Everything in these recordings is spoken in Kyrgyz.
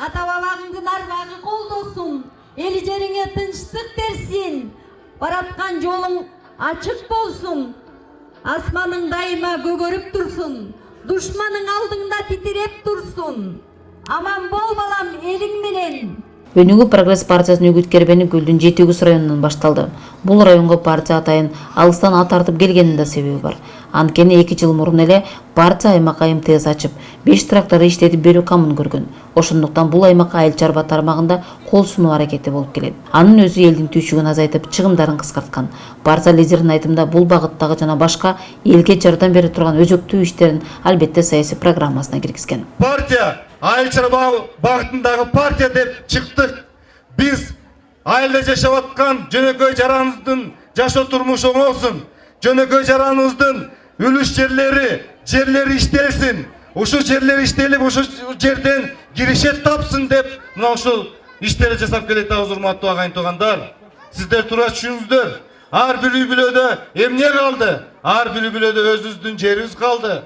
ата бабаңдын арбагы колдосун, эл жериңе тынчтык берсин, бараткан жолуң ачык болсун, асманың дайыма көгөрүп турсун, душманың алдыңда титиреп турсун. Аман бол балам элиң менен. Өнүгүү прогресс партиясынын үгүт кербени Гүлдүн 7 районунан башталды. Бул районго партия атайын алыстан ат тартып келгенин да себеби бар. Анткени 2 жыл мурун эле партия аймакка МТС ачып, 5 тракторду иштетип берүү камын көргөн. Ошондуктан бул аймакка айыл чарба тармагында кол сунуу аракети болуп келет. Анын өзү элдин түйшүгүн азайтып, чыгымдарын кыскарткан. Партия лидеринин айтымында бул багыттагы жана башка элге жардам бере турган өзөктүү иштерин албетте саясий программасына киргизген. Партия айыл чарба багытындагы партия деп чыктык. Биз айылда жашап аткан жөнөкөй жараныбыздын жашоо турмушу оңолсун. Жөнөкөй жараныбыздын үлүш жерлери иштелсин. Ошол жерлер иштелип, ошол жерден киришет тапсын деп, мына ошол иштерди жасап келет да, урматтуу агайын туугандар. Сиздер туура түшүнүңүздөр. Ар бир үй бүлөдө эмне калды? Ар бир үй бүлөдө өзүбүздүн жерибиз калды.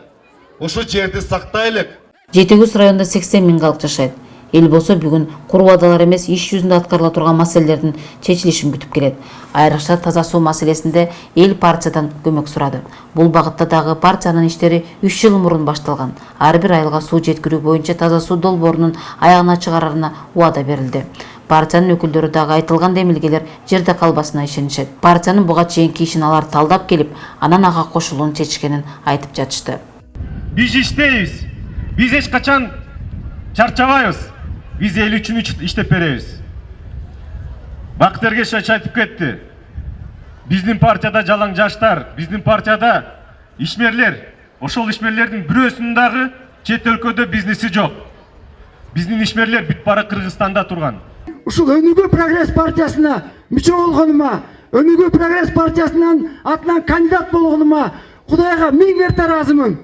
Ошол жерди сактайлык. 7 районда 80 000 калк жашайт. Эл болсо бүгүн куру убадалар эмес, иш жүзүндө аткарыла турган маселелердин чечилишин күтүп келет. Айрыкча таза суу маселесинде эл партиядан көмөк сурады. Бул багытта дагы партиянын иштери 3 жыл мурун башталган. Ар бир айылга суу жеткирүү боюнча таза суу долбоорунун аягына чыгарарына убада берилди. Партиянын өкүлдөрү дагы айтылган демилгелер жерде калбасына ишенишет. Партиянын буга чейинки ишин алар талдап келип, анан ага кошулууну чечишкенин айтып жатышты. Биз иштейбиз. Биз эч качан чарчабайбыз. Биз эл үчүн иштеп беребиз. Бакыт Эргешевич айтып кетти. Биздин партияда жалаң жаштар, биздин партияда ишмерлер. Ошол ишмерлердин бирөөсүнүн дагы чет өлкөдө бизнеси жок. Биздин ишмерлер бүт бара Кыргызстанда турган. Ушул Өнүгүү прогресс партиясына мүчө болгонума, Өнүгүү прогресс партиясынын атынан кандидат болгонума Кудайга 1000 мерте ыраазымын.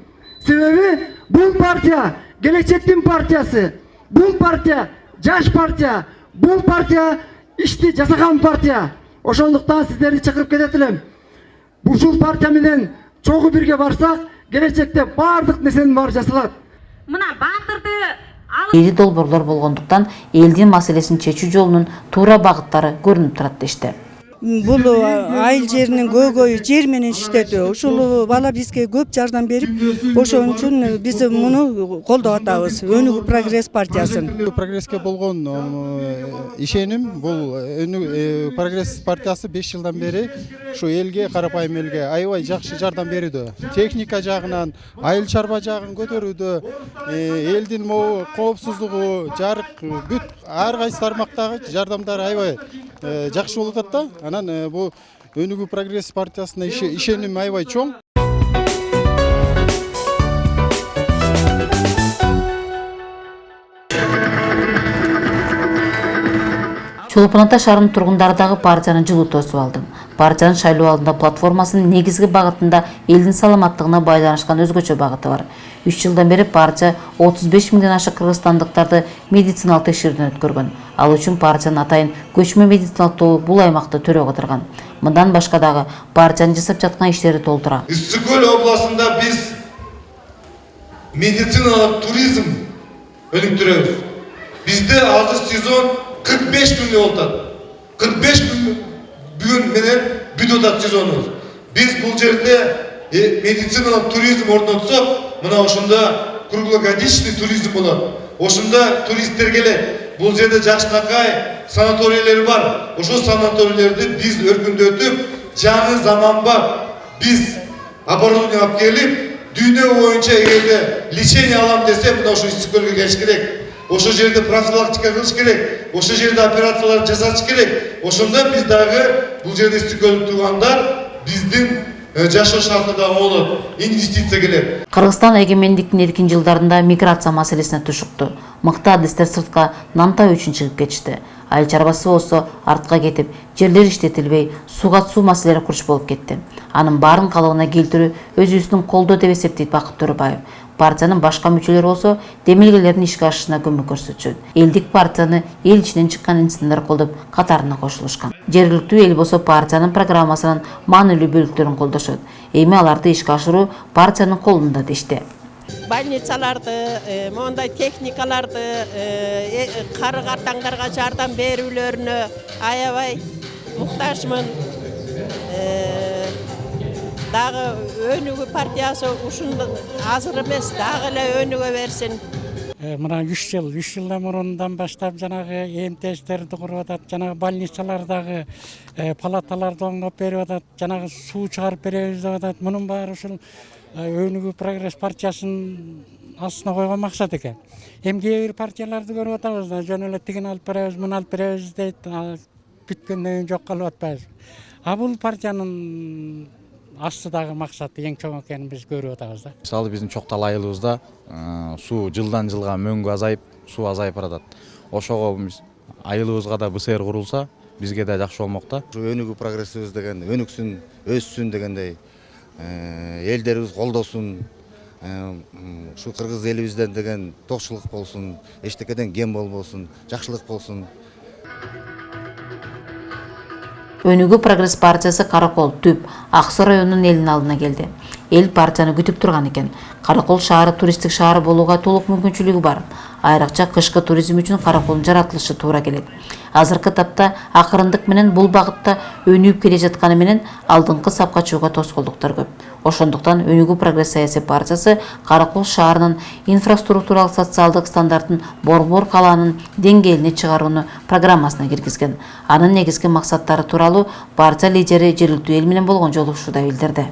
Себеби бул партия келечектин партиясы. Бул партия жаш партия. Бул партия ишти жасаган партия. Ошондуктан сиздерди чакырып кетет элем. Ушул партия менен чогуу бирге барсак, келечекте баардык нерсенин баары жасалат. Мына баатырды Эли долбоорлор болгондуктан элдин маселесин чечүү жолунун туура багыттары көрүнүп турат дешти. Бул айыл жеринин көйгөйү жер менен иштетүү. Ушул бала бизге көп жардам берип, ошон үчүн биз муну колдоп атабыз. Өнүгүү прогресс партиясын. Прогресске болгон ишеним бул прогресс партиясы 5 жылдан бери ушу элге, карапайым элге аябай жакшы жардам берүүдө. Техника жагынан, айыл чарба жагын көтөрүүдө, элдин могу коопсуздугу, жарык, бүт ар кайсы тармактагы жардамдар аябай жакшы болуп атат да. Анан бул Өнүгүү прогресс партиясына ишеним аябай чоң. Чолпон Ата шаарынын тургундары дагы партиянын жылуу тосуп алды. Партиянын шайлоо алдында платформасынын негизги багытында элдин саламаттыгына байланышкан өзгөчө багыты бар. 3 жылдан бери партия 35 000ден ашык кыргызстандыктарды медициналык текшерүүдөн өткөргөн. Ал үчүн партиянын атайын көчмө медициналык тобу бул аймакта төрөгө отурган. Мындан башка дагы партиянын жасап жаткан иштери толтура. Ысык Көл областында биз медициналык туризм өнүктүрөбүз. Бизде азыр сезон 45 күн болуп атат. 45 күн бүгүн менен бүтүп атат сезонубуз. Биз бул жерде медициналык туризм орнотсок, мына ошондо круглогодичный туризм болот. Ошондо туристтер келет. Бул жерде жакшынакай санаторийлер бар. Ошол санаторийлерди биз өркүндөтүп, жаңы заманбап биз оборудование алып келип, дүйнө боюнча эгерде лечение алам десе, мына ошо Ысык Көлгө келиш керек. Ошол жерде профилактика кылыш керек. Ошол жерде операциялар жасаш керек. Ошондо биз дагы бул жерде Ысык Көлдө тургандар биздин жашоо шарты да болот, инвестиция келет. Кыргызстан эгемендиктин эркин жылдарында миграция маселесине тушукту. Мыкты адистер сыртка нанта үчүн чыгып кетишти. Айыл чарбасы болсо артка кетип, жерлер иштетилбей, сууга суу маселелери курч болуп кетти. Анын баарын калыбына келтирүү өзүбүздүн колдоо деп эсептейт Бакыт Төрөбаев. Партиянын башка мүчөлөрү болсо демилгелердин ишке ашышына көмөк көрсөтүшөт. Элдик партияны эл ичинен чыккан инсандар колдоп катарына кошулушкан. Жергиликтүү эл болсо партиянын программасынын маанилүү бөлүктөрүн колдошот. Эми аларды ишке ашыруу партиянын колунда дешти. больницаларды, мондай техникаларды, кары картаңдарга жардам берүүлөрүнө аябай муктажмын. Дагы Өнүгүү партиясы ушундай азыр эмес, дагы эле өнүгө берсин. Мына 3 жылдан мурундан баштап жанагы МТСтерди куруп атат, жанагы больницалардагы палаталарды оңдоп берип атат, жанагы суу чыгарып беребиз деп атат. Мунун баары ушул Өнүгүү прогресс партиясынын астына койгон максат экен. Эми кээ бир партияларды көрүп атабыз да, жөн эле тигин алып беребиз, муну алып беребиз дейт, бүткөндөн жок кылып атпайбыз. А бул партиянын астыдагы максаты эң чоң экенин биз көрүп атабыз да. Мисалы биздин Чоктал айылыбызда суу жылдан жылга мөңгү азайып, суу азайып баратат. Ошого айылыбызга да БСР курулса, бизге да жакшы болмок да. Өнүгүү прогрессибиз деген өнүксүн, өссүн дегендей, элдерибиз колдосун, ушу кыргыз элибизден деген токчулук болсун, эчтекеден кем болбосун, жакшылык болсун. Өнүгүү прогресс партиясы Каракол, Түп, Ак Суу районунун элинин алдына келди. Эл партияны күтүп турган экен. Каракол шаары туристтик шаар болууга толук мүмкүнчүлүгү бар. Айрыкча кышкы туризм үчүн Караколдун жаратылышы туура келет. Азыркы тапта акырындык менен бул багытта өнүгүп келе жатканы менен алдыңкы сапка чыгууга тоскоолдуктар көп. Ошондуктан Өнүгүү прогресс саясий партиясы Каракол шаарынын инфраструктуралык социалдык стандартын Борбор калаанын деңгээлине чыгарууну программасына киргизген. Анын негизги максаттары тууралуу партия лидери жергиликтүү эл менен болгон жолугушууда билдирди.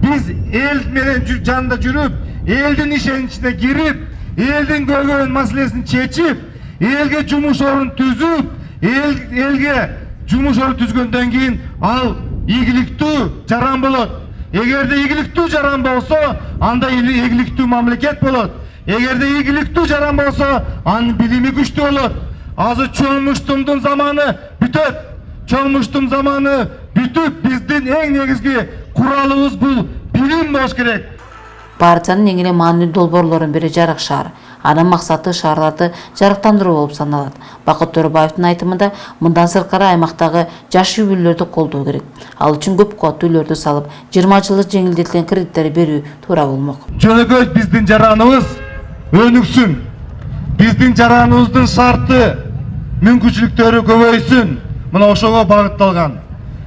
Биз эл менен жанында жүрүп, элдин ишеничине кирип, элдин көйгөй маселесин чечип, элге жумуш орун түзүп, элге жумуш орун түзгөндөн кийин ал ийгиликтүү жаран болот. Эгерде ийгиликтүү жаран болсо, анда ийгиликтүү мамлекет болот. Эгерде ийгиликтүү жаран болсо, анын билими күчтүү болот. Азыр чоңмуштумдун заманы бүтөт. Чоңмуштум заманы бүтүп, биздин эң негизги куралыбыз бул билим болуш керек. Партиянын эң эле маанилүү долбоорлорунун бири жарык шаар. Анын максаты шаарларды жарыктандыруу болуп саналат. Бакыт Төрөбаевдин айтымында мындан сырткары аймактагы жаш үй бүлөлөрдү колдоо керек. Ал үчүн көп кубаттуу үйлөрдү салып, 20 жылдык жеңилдетилген кредиттер берүү туура болмок. Жөнөкөй биздин жараныбыз өнүксүн. Биздин жараныбыздын шарты, мүмкүнчүлүктөрү көбөйсүн. Мына ошого багытталган.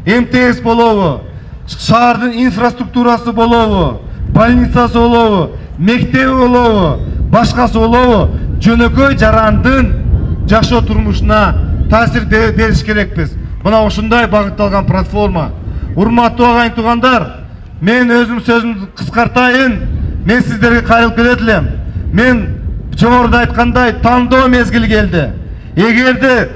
МТС болобу, шаардын инфраструктурасы болобу, больницасы болобу, мектеби болобу, башкасы болобу, жөнөкөй жарандын жашоо турмушуна таасир бериш керекпиз. Мына ушундай багытталган платформа. Урматтуу агайын туугандар, мен өзүм сөзүмдү кыскартайын. Мен сиздерге кайрылып келет элем. Мен жогоруда айткандай тандоо мезгили келди. Эгерде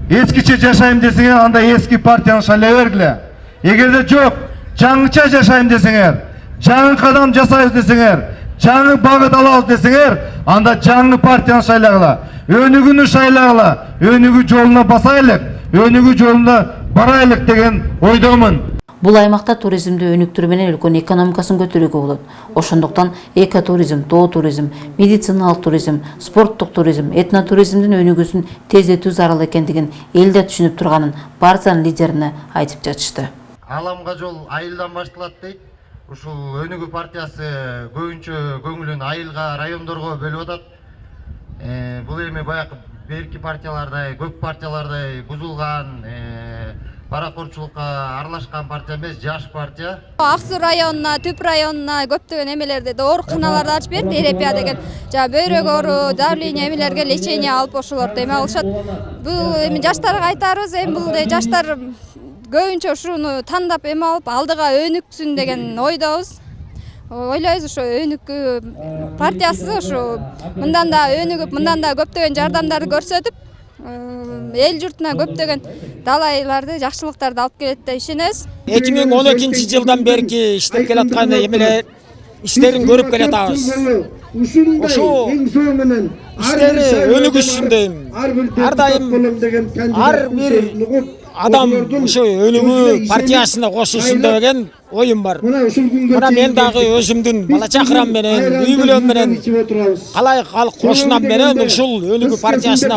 эскиче жашайм десеңер, анда эски партияны шайлай бергиле. Эгерде жок, жаңыча жашайм десеңер, жаңы кадам жасайбыз десеңер, жаңы багыт алабыз десеңер, анда жаңы партияны шайлагыла. Өнүгүүнү шайлагыла, өнүгүү жолуна басайлык, өнүгүү жолуна барайлык деген ойдомун. Бул аймакта туризмди өнүктүрүү менен өлкөнүн экономикасын көтөрүүгө болот. Ошондуктан экотуризм, тоо туризм, медициналык туризм, спорттук туризм, этнотуризмдин өнүгүүсүн тездетүү зарыл экендигин элде түшүнүп турганын партиянын лидерине айтып жатышты. Аламга жол айылдан башталат дейт. Ушул Өнүгүү партиясы көбүнчө көңүлүн айылга, райондорго бөлүп атат. Бул эми баягы берки партиялардай, көп партиялардай бузулган, паракорчулукка аралашкан партия эмес, жаш партия. Ак Суу районуна, Түп районуна көптөгөн эмелерди, ооруканаларды ачып берди, терапия деген. Бөйрөк оору, давление эмелерге лечение алып ошолорду эме алышат. Бул эми жаштарга айтарыбыз, эми бул жаштар көбүнчө ушуну тандап эме алып, алдыга өнүксүн деген ойдобуз. Ойлойбуз, ошо Өнүгүү партиясы ошо мындан да өнүгүп, мындан да көптөгөн жардамдарды көрсөтүп, эл журтуна көптөгөн далайларды, жакшылыктарды алып келет деп ишенебиз. 2012-жылдан берки иштеп келаткан эмелер иштерин көрүп келатабыз. Ошо иштери өнүгүшсүн дейм. Ар дайым ар бир адам ошо Өнүгүү партиясына кошулсун деген ойым бар. Мына мен дагы өзүмдүн бала чакырам менен, үй бүлөм менен, калай калк кошунам менен ушул Өнүгүү партиясына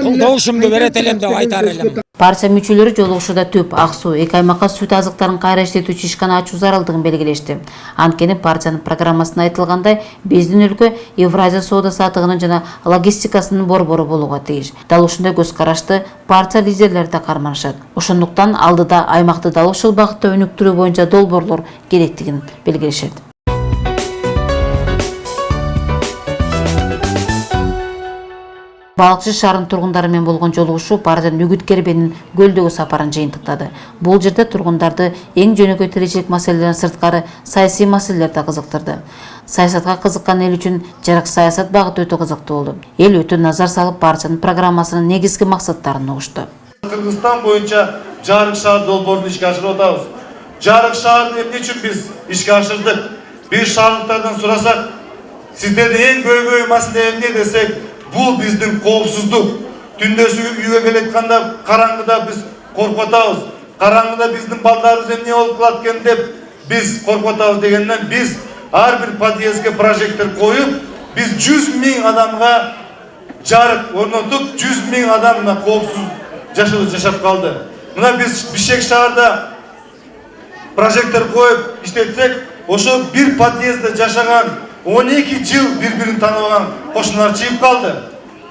колдошумду берет элем деп айтар элем. Партия мүчөлөрү жолугушууда Түп, Ак Суу, эки аймакка сүт азыктарын кайра иштетүүчү ишкана ачуу зарылдыгын белгилешти. Анткени партиянын программасында айтылгандай, биздин өлкө Евразия соода сатыгынын жана логистикасынын борбору болууга тийиш. Дал ушундай көз карашты партия лидерлери да карманышат. Ошондуктан алдыда аймакты дал ушул багытта өнүктүрүү боюнча долбоорлор керектигин белгилешет. Балыкчы шаарынын тургундары менен болгон жолугушуу партиянын Үгүт Кербенин көлдөгү сапарын жыйынтыктады. Бул жерде тургундарды эң жөнөкөй тиричилик маселелерден сырткары саясий маселелер да кызыктырды. Саясатка кызыккан эл үчүн жарык саясат багыты өтө кызыктуу болду. Эл өтө назар салып партиянын программасынын негизги максаттарын угушту. Кыргызстан боюнча жарык шаар долбоорун ишке ашырып атабыз. Жарык шаарды эмне үчүн биз ишке ашырдык? Биз шаардыктардан сурасак, сиздердин эң көйгөй маселе эмне десек, бул биздин коопсуздук. Түндөсү үйгө келетканда караңгыда биз коркуп атабыз. Караңгыда биздин балдарыбыз эмне болуп калат экен деп биз коркуп атабыз дегенден биз ар бир подъездге прожектор коюп, биз 100 000 адамга жарык орнотуп, 100 000 адам коопсуз жашап калды. Мына биз Бишкек шаарда прожектор коюп иштетсек, ошо бир подъездде жашаган 12 жыл бири-бирин тааныбаган кошуналар чыгып калды.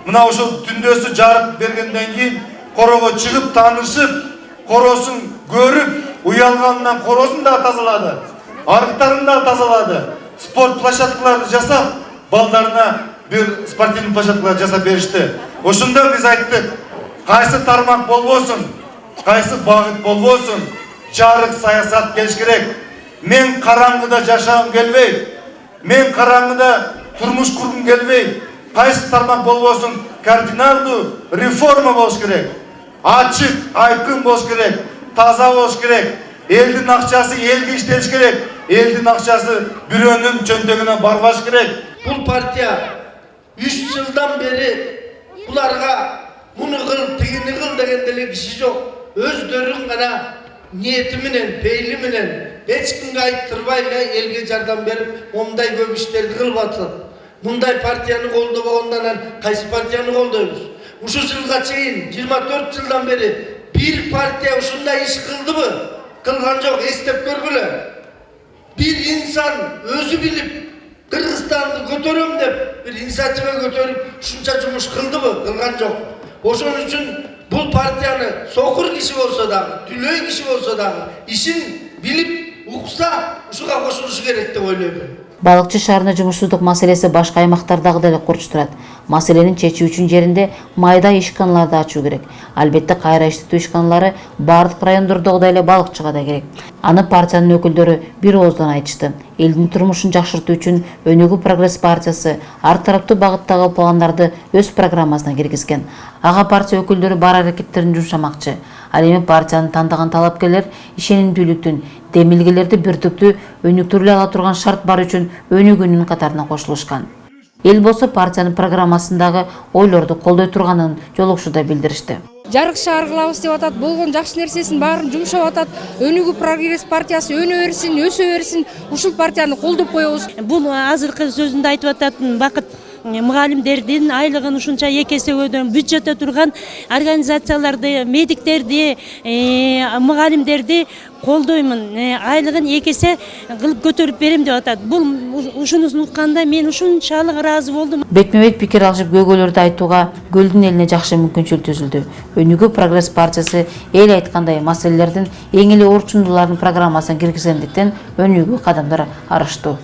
Мына ошол түндөсү жарык бергенден кийин корого чыгып таанышып, коросун көрүп, уялганынан коросун да тазалады. Арыктарын да тазалады. Спорт площадкаларды жасап, балдарына бир спортивный площадкалар жасап беришти. Ошондо биз айттык, кайсы тармак болбосун, кайсы багыт болбосун, жарык саясат келиш керек. Мен караңгыда жашагым келбейт. Мен караңгыда турмуш кургум келбейт. Кайсы тармак болбосун, кардиналдуу реформа болуш керек. Ачык, айкын болуш керек. Таза болуш керек. Элдин акчасы элге иштелиш керек. Элдин акчасы бирөөнүн чөнтөгүнө барбаш керек. Бул партия 3 жылдан бери буларга муну кыл, тигини кыл деген деле киши жок. Өздөрүн гана ниети менен, пейили менен эч кимге айттырбай элге жардам берип, мондай көп иштерди кылып атат. Мындай партияны колдобогондон кайсы партияны колдойбуз? Ушул жылга чейин 24 жылдан бери бир партия ушундай иш кылдыбы? Кылган жок, эстеп көргүлө. Бир инсан өзү билип Кыргызстанды көтөрөм деп бир инициатива көтөрүп ушунча жумуш кылдыбы? Кылган жок. Ошон үчүн бул партияны сокур киши болсо дагы, түлөй киши болсо дагы ишин билип укса ушуга кошулушу керек деп ойлойм. Балыкчы шаарына жумушсуздук маселеси башка аймактардагы деле курчтурат. Маселенин чечүү үчүн жеринде майда ишканаларды ачуу керек. Албетте кайра иштетүү ишканалары бардык райондордогудай эле балыкчыга да керек. Аны партиянын өкүлдөрү бир ооздон айтышты. Элдин турмушун жакшыртуу үчүн Өнүгүү прогресс партиясы ар тараптуу багыттагы пландарды өз программасына киргизген. Ага партия өкүлдөрү бар аракеттерин жумшамакчы. Ал эми партиянын тандаган талапкерлер ишенимдүүлүктүн, демилгелерди бир түптүү өнүктүрүлө ала турган шарт бар үчүн өнүгүүнүн катарына кошулушкан. Эл болсо партиянын программасындагы ойлорду колдой турганын жолугушууда билдиришти. Жарык шаар кылабыз деп атат, болгон жакшы нерсесин баарын жумшап атат. Өнүгүү прогресс партиясы өнө берсин, өсө берсин, ушул партияны колдоп коебуз. Бул азыркы сөзүндө айтып ататын Бакыт мугалимдердин айлыгын ушунча эки эсебөдөн бюджетте турган организацияларды, медиктерди, мугалимдерди колдоймун. Айлыгын эки эсе кылып көтөрүп берем деп атат. Бул ушунусун укканда мен ушунчалык ыраазы болдум. Бетме-бет пикир алышып көйгөйлөрдү айтууга көлдүн элине жакшы мүмкүнчүлүк түзүлдү. Өнүгүү прогресс партиясы эл айткандай маселелердин эң эле орчундууларын программасына киргизгендиктен өнүгүү кадамдар арыштуу.